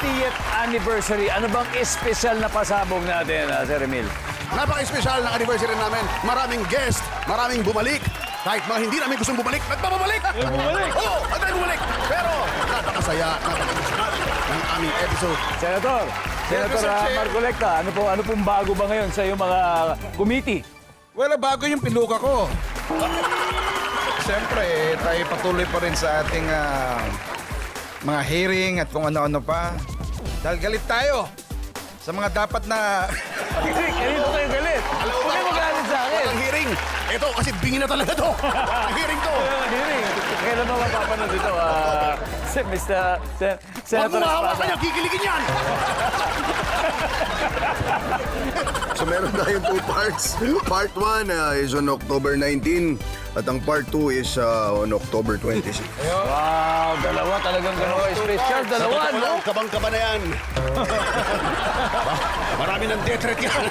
50th anniversary. Ano bang espesyal na pasabog natin, Sir Emil? Napaka-espesyal ng anniversary namin. Maraming guest, maraming bumalik. Kahit mga hindi namin gustong bumalik, nagpapabalik! Bumalik! Oo, nagpapabalik bumalik! Pero napakasaya, napaka-emotional ng aming episode. Senator Marcolecta, ano pong bago ba ngayon sa iyong mga committee? Wala, bago yung piluka ko. Siyempre, tayo patuloy pa rin sa ating mga hearing at kung ano-ano pa. Dahil galit tayo sa mga dapat na... Kanino kayo galit? Huwag kayo magalit sa akin. Walang hearing. Ito, kasi bingin na talaga to. Hearing to. Hearing. Kailan mo mapapanood ito? Huwag mo Senator mahawakan yan, kikiligin yan. So meron tayong 2 parts. Part 1 is on October 19 at ang part 2 is on October 26. Wow, dalawa talagang gano'n special. Dalawa, no? Kabang-kaba na yan. Marami ng death threat yan.